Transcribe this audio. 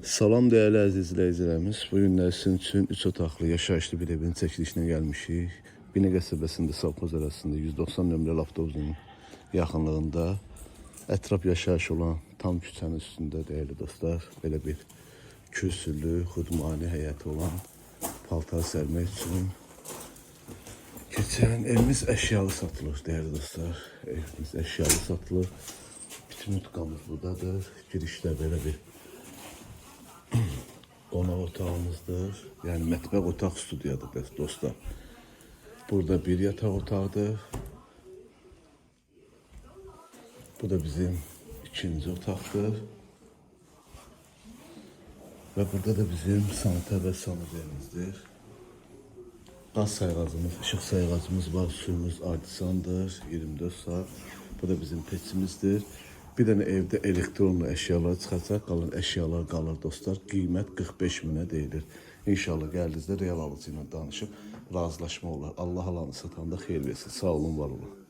Salam değerli əziz izləyicilərimiz. Bu günlər sizin üçün 3 otaqlı yaşayışlı bir evin çəkilişinə gəlmişik. Binə qəsəbəsində Savxoz arasında 190 nömrəli avtobusun yaxınlığında ətraf yaşayış olan tam küçənin üstündə değerli dostlar, belə bir kürsülü, xudmani həyəti olan paltar sərmək üçün keçən evimiz əşyalı satılır değerli dostlar. Evimiz əşyalı satılır. Bütün tutqamız buradadır. Girişdə belə bir qonaq otağımızdır. Yəni mətbəx otaq studiyadır dostlar. Burada bir yataq otağıdır. Bu da bizim ikinci otaqdır. Ve burada da bizim sanitar ve sanitarımızdır. Qaz sayğacımız, işıq sayğacımız var, suyumuz artisandır, 24 saat. Bu da bizim peçimizdir. Bir dənə evdə elektronlu əşyalar çıxacaq, qalan əşyalar qalır dostlar. Qiymət 45 minə deyilir. İnşallah gəldinizdə real alıcı ilə danışıb razılaşma olar. Allah alanı satanda xeyir versin. Sağ olun, var olun.